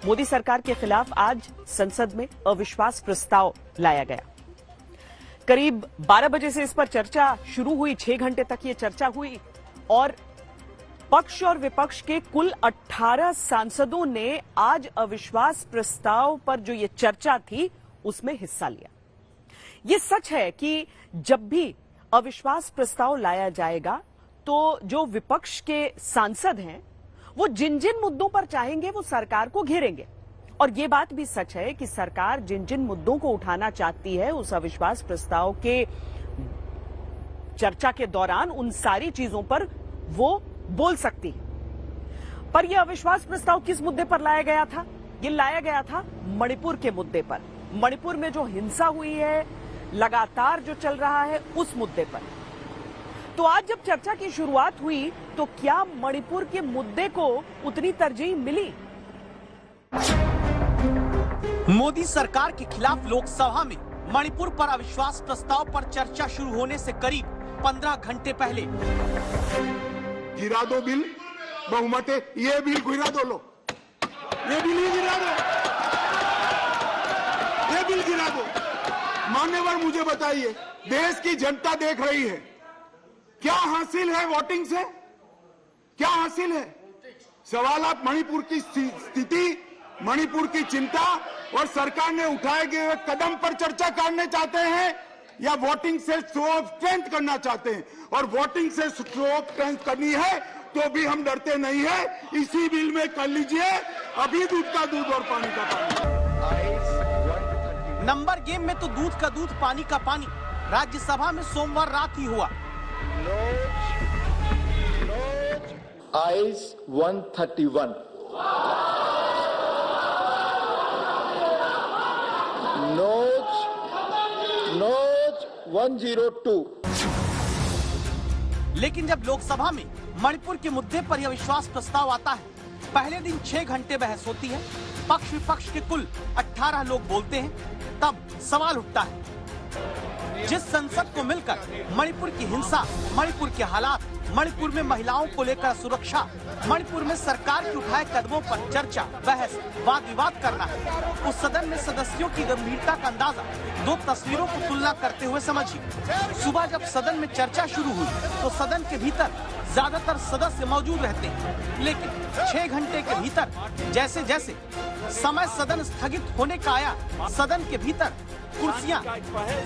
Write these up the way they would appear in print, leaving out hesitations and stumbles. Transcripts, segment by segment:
मोदी सरकार के खिलाफ आज संसद में अविश्वास प्रस्ताव लाया गया। करीब 12 बजे से इस पर चर्चा शुरू हुई। 6 घंटे तक ये चर्चा हुई और पक्ष और विपक्ष के कुल 18 सांसदों ने आज अविश्वास प्रस्ताव पर जो ये चर्चा थी उसमें हिस्सा लिया। ये सच है कि जब भी अविश्वास प्रस्ताव लाया जाएगा तो जो विपक्ष के सांसद हैं वो जिन जिन मुद्दों पर चाहेंगे वो सरकार को घेरेंगे। और ये बात भी सच है कि सरकार जिन जिन मुद्दों को उठाना चाहती है उस अविश्वास प्रस्ताव के चर्चा के दौरान उन सारी चीजों पर वो बोल सकती है। पर यह अविश्वास प्रस्ताव किस मुद्दे पर लाया गया था? ये लाया गया था मणिपुर के मुद्दे पर। मणिपुर में जो हिंसा हुई है, लगातार जो चल रहा है, उस मुद्दे पर। तो आज जब चर्चा की शुरुआत हुई तो क्या मणिपुर के मुद्दे को उतनी तरजीह मिली? मोदी सरकार के खिलाफ लोकसभा में मणिपुर पर अविश्वास प्रस्ताव पर चर्चा शुरू होने से करीब 15 घंटे पहले गिरा दो बिल, बहुमत है, ये बिल गिरा दो, लो ये बिल ही गिरा दो, ये बिल गिरा दो। मान्यवर मुझे बताइए, देश की जनता देख रही है, क्या हासिल है वोटिंग से? क्या हासिल है? सवाल आप मणिपुर की स्थिति, मणिपुर की चिंता और सरकार ने उठाए गए कदम पर चर्चा करने चाहते हैं या वोटिंग से शो ऑफ स्ट्रेंथ करना चाहते हैं? और वोटिंग से शो ऑफ स्ट्रेंथ करनी है तो भी हम डरते नहीं है। इसी बिल में कर लीजिए, अभी दूध का दूध और पानी का पानी। नंबर गेम में तो दूध का दूध, पानी का पानी राज्यसभा में सोमवार रात ही हुआ। Eyes 131, nose 102। लेकिन जब लोकसभा में मणिपुर के मुद्दे पर यह विश्वास प्रस्ताव आता है, पहले दिन 6 घंटे बहस होती है, पक्ष विपक्ष के कुल 18 लोग बोलते हैं, तब सवाल उठता है जिस संसद को मिलकर मणिपुर की हिंसा, मणिपुर के हालात, मणिपुर में महिलाओं को लेकर सुरक्षा, मणिपुर में सरकार के उठाए कदमों पर चर्चा, बहस, वाद विवाद करना है, उस सदन में सदस्यों की गंभीरता का अंदाजा 2 तस्वीरों को तुलना करते हुए समझिए। सुबह जब सदन में चर्चा शुरू हुई तो सदन के भीतर ज्यादातर सदस्य मौजूद रहते हैं, लेकिन 6 घंटे के भीतर जैसे जैसे समय सदन स्थगित होने का आया, सदन के भीतर कुर्सियां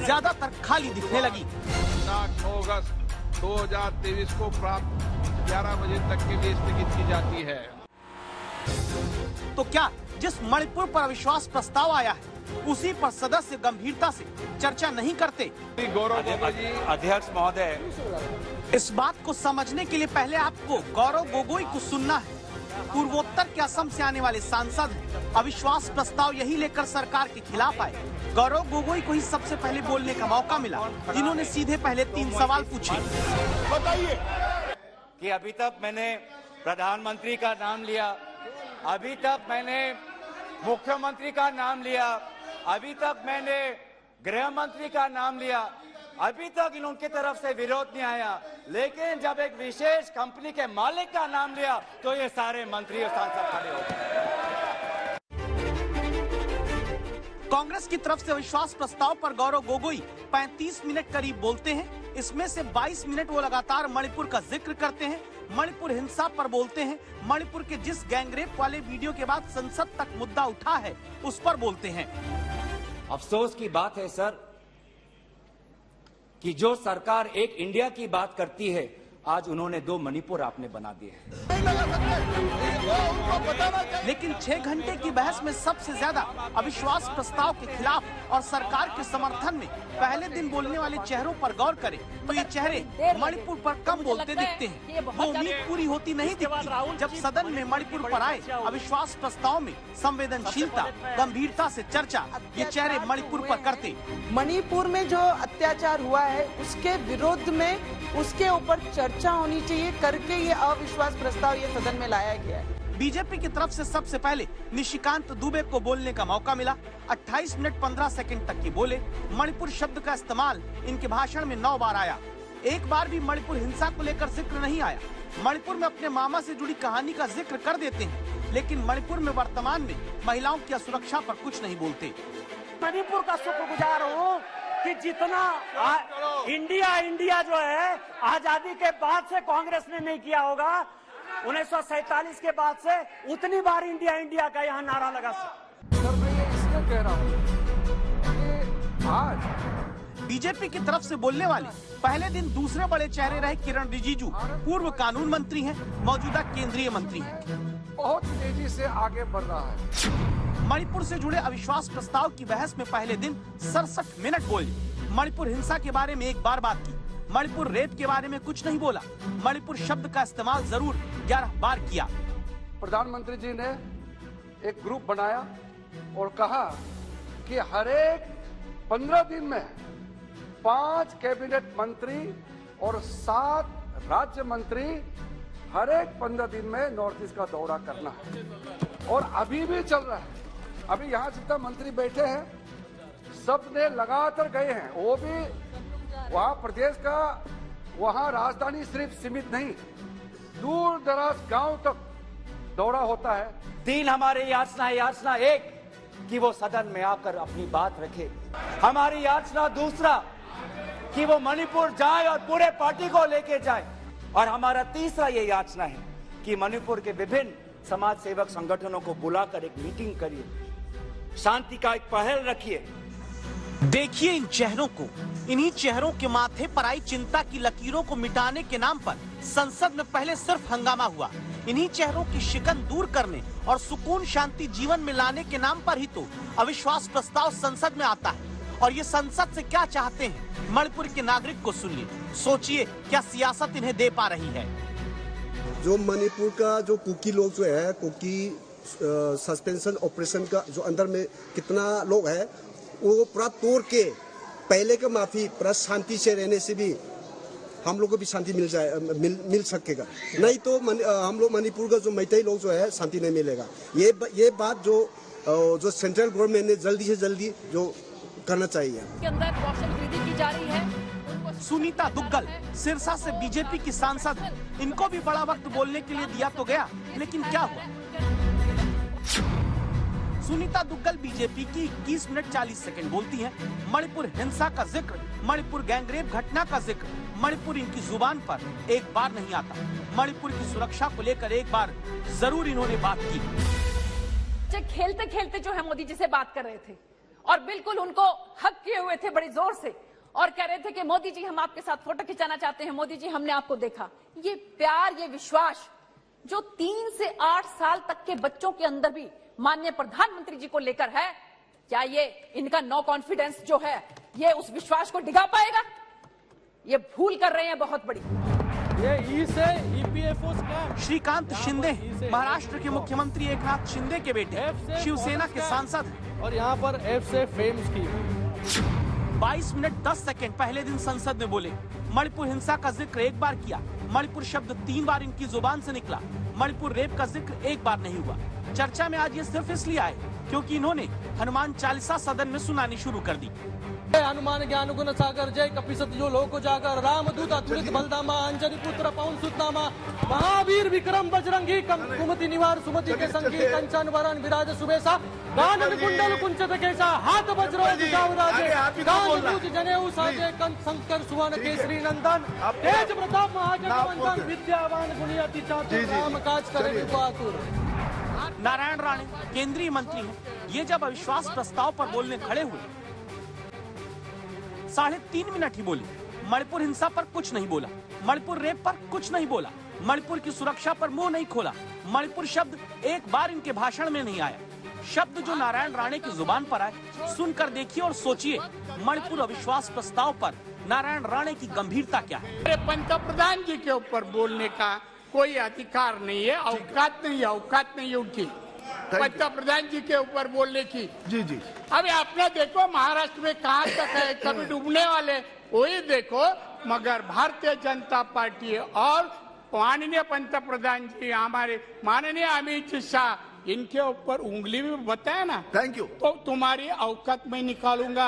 ज्यादातर खाली दिखने लगी। 9 अगस्त 2023 को प्राप्त 11 बजे तक के लिए स्थगित की जाती है। तो क्या जिस मणिपुर पर अविश्वास प्रस्ताव आया है उसी पर सदस्य गंभीरता से चर्चा नहीं करते? गौरव गोगोई जी, अध्यक्ष महोदय, इस बात को समझने के लिए पहले आपको गौरव गोगोई को सुनना है। पूर्वोत्तर के असम से आने वाले सांसद हैं। अविश्वास प्रस्ताव यही लेकर सरकार के खिलाफ आए। गौरव गोगोई को ही सबसे पहले बोलने का मौका मिला, जिन्होंने सीधे पहले 3 सवाल पूछे। बताइए कि अभी तक मैंने प्रधानमंत्री का नाम लिया, अभी तक मैंने मुख्यमंत्री का नाम लिया, अभी तक मैंने गृह मंत्री का नाम लिया, अभी तक इनकी तरफ से विरोध नहीं आया, लेकिन जब एक विशेष कंपनी के मालिक का नाम लिया तो ये सारे मंत्री और सांसद खड़े हो गए। कांग्रेस की तरफ से अविश्वास प्रस्ताव पर गौरव गोगोई 35 मिनट करीब बोलते हैं। इसमें से 22 मिनट वो लगातार मणिपुर का जिक्र करते हैं, मणिपुर हिंसा पर बोलते हैं, मणिपुर के जिस गैंगरेप वाले वीडियो के बाद संसद तक मुद्दा उठा है उस पर बोलते हैं। अफसोस की बात है सर कि जो सरकार एक इंडिया की बात करती है, आज उन्होंने 2 मणिपुर आपने बना दिए हैं। लेकिन 6 घंटे की बहस में सबसे ज्यादा अविश्वास प्रस्ताव के खिलाफ और सरकार के समर्थन में पहले दिन बोलने वाले चेहरों पर गौर करें तो ये चेहरे मणिपुर पर कम बोलते दिखते हैं। वो उम्मीद पूरी होती नहीं दिखती जब सदन में मणिपुर पर आए अविश्वास प्रस्ताव में संवेदनशीलता, गंभीरता से चर्चा ये चेहरे मणिपुर पर करते। मणिपुर में जो अत्याचार हुआ है उसके विरोध में, उसके ऊपर चर्चा होनी चाहिए करके ये अविश्वास प्रस्ताव ये सदन में लाया गया है। बीजेपी की तरफ से सबसे पहले निशिकांत दुबे को बोलने का मौका मिला। 28 मिनट 15 सेकंड तक ये बोले। मणिपुर शब्द का इस्तेमाल इनके भाषण में 9 बार आया। एक बार भी मणिपुर हिंसा को लेकर जिक्र नहीं आया। मणिपुर में अपने मामा से जुड़ी कहानी का जिक्र कर देते हैं, लेकिन मणिपुर में वर्तमान में महिलाओं की सुरक्षा पर कुछ नहीं बोलते। मणिपुर का शुक्रगुजार हूँ कि जितना इंडिया जो है आजादी के बाद से कांग्रेस ने नहीं किया होगा, 1947 के बाद से उतनी बार इंडिया का यहाँ नारा लगा। सर मैं ये इसलिए कह रहा हूँ कि आज बीजेपी की तरफ से बोलने वाले पहले दिन दूसरे बड़े चेहरे रहे किरण रिजिजू, पूर्व कानून मंत्री हैं, मौजूदा केंद्रीय मंत्री हैं। बहुत तेजी से आगे बढ़ रहा है। मणिपुर से जुड़े अविश्वास प्रस्ताव की बहस में पहले दिन 67 मिनट बोले। मणिपुर हिंसा के बारे में एक बार बात की, मणिपुर रेप के बारे में कुछ नहीं बोला। मणिपुर शब्द का इस्तेमाल जरूर 11 बार किया। प्रधानमंत्री जी ने एक ग्रुप बनाया और कहा कि हर एक 15 दिन में 5 कैबिनेट मंत्री और 7 राज्य मंत्री हर एक 15 दिन में नॉर्थ ईस्ट का दौरा करना है। और अभी भी चल रहा है। अभी यहाँ जितना मंत्री बैठे हैं सब ने लगातार गए हैं। वो भी वहाँ प्रदेश का, वहाँ राजधानी सिर्फ सीमित नहीं, दूर दराज गांव तक दौरा होता है। 3 हमारे याचना एक कि वो सदन में आकर अपनी बात रखे। हमारी याचना दूसरा कि वो मणिपुर जाए और पूरे पार्टी को लेके जाए। और हमारा तीसरा ये याचना है कि मणिपुर के विभिन्न समाज सेवक संगठनों को बुलाकर एक मीटिंग करिए, शांति का एक पहल रखिए। देखिए इन चेहरों को, इन्हीं चेहरों के माथे पर आई चिंता की लकीरों को मिटाने के नाम पर संसद में पहले सिर्फ हंगामा हुआ। इन्हीं चेहरों की शिकन दूर करने और सुकून शांति जीवन में लाने के नाम पर ही तो अविश्वास प्रस्ताव संसद में आता है। और ये संसद से क्या चाहते हैं, मणिपुर के नागरिक को सुनिए, सोचिए क्या सियासत इन्हें दे पा रही है। जो मणिपुर का जो कुकी लोग जो है, कुकी सस्पेंशन ऑपरेशन का जो अंदर में कितना लोग है, वो पूरा तोड़ के पहले के माफी पूरा शांति से रहने से भी हम लोग को भी शांति मिल सकेगा। नहीं तो हम लोग मणिपुर का जो मैतेई लोग जो है शांति नहीं मिलेगा। ये बात जो सेंट्रल गवर्नमेंट ने जल्दी से जल्दी जो करना चाहिए। के अंदर कौशल वृद्धि की जा रही है। सुनीता दुग्गल सिरसा से बीजेपी की सांसद, इनको भी बड़ा वक्त बोलने के लिए दिया तो गया, लेकिन क्या हुआ? सुनीता दुग्गल बीजेपी की 21 मिनट 40 सेकंड बोलती हैं। मणिपुर हिंसा का जिक्र, मणिपुर गैंगरेप घटना का जिक्र, मणिपुर इनकी जुबान पर एक बार नहीं आता। मणिपुर की सुरक्षा को लेकर एक बार जरूर इन्होंने बात की। खेलते खेलते जो है मोदी जी से बात कर रहे थे और बिल्कुल उनको हक किए हुए थे बड़ी जोर से, और कह रहे थे कि मोदी जी हम आपके साथ फोटो खिंचाना चाहते हैं, मोदी जी हमने आपको देखा। ये प्यार, ये विश्वास जो 3 से 8 साल तक के बच्चों के अंदर भी माननीय प्रधानमंत्री जी को लेकर है, क्या ये इनका नो कॉन्फिडेंस जो है ये उस विश्वास को डिगा पाएगा? ये भूल कर रहे हैं बहुत बड़ी। ये ई से ईपीएफओ स्कैम। श्रीकांत शिंदे महाराष्ट्र के मुख्यमंत्री एकनाथ शिंदे के बेटे, शिवसेना के सांसद, और यहाँ पर एफ से फेम स्कीम। 22 मिनट 10 सेकंड पहले दिन संसद में बोले। मणिपुर हिंसा का जिक्र एक बार किया, मणिपुर शब्द 3 बार इनकी जुबान से निकला। मणिपुर रेप का जिक्र एक बार नहीं हुआ। चर्चा में आज ये सिर्फ इसलिए आए क्योंकि इन्होंने हनुमान चालीसा सदन में सुनानी शुरू कर दी। हनुमान ज्ञान गुण सागर, जय कपिसत जो लोक जागर, रामदूत अतुलित बलधामा, अंजनी पुत्र पवन सुतनामा, महावीर विक्रम बजरंगी, कुमति निवार सुमति के संगी, कंचन वरण विराज सुबेसा, गानन कुंडल कुंचत केसा, हाथ वज्र राजे, गान जनेऊ साजे, कंठ शंकर सुवन केसरी नंदन, तेज प्रताप महाजगवंदन, विद्यावान गुणी अति चातुर, राम काज करे आतुर। नारायण राणे केंद्रीय मंत्री हैं। ये जब अविश्वास प्रस्ताव पर बोलने खड़े हुए 3.5 मिनट ही बोले। मणिपुर हिंसा पर कुछ नहीं बोला, मणिपुर रेप पर कुछ नहीं बोला, मणिपुर की सुरक्षा पर मुंह नहीं खोला। मणिपुर शब्द एक बार इनके भाषण में नहीं आया। शब्द जो नारायण राणे की जुबान पर आए, सुनकर देखिए और सोचिए मणिपुर अविश्वास प्रस्ताव पर नारायण राणे की गंभीरता क्या है। पंतप्रधान जी के ऊपर बोलने का कोई अधिकार नहीं है, औकात नहीं है उनकी पंतप्रधान जी के ऊपर बोलने की। जी अभी आपने देखो महाराष्ट्र में कहाँ तक है, कभी डूबने वाले वही देखो, मगर भारतीय जनता पार्टी और माननीय पंतप्रधान जी हमारे माननीय अमित शाह, इनके ऊपर उंगली भी बताया ना, थैंक यू, तो तुम्हारी औकात में निकालूंगा।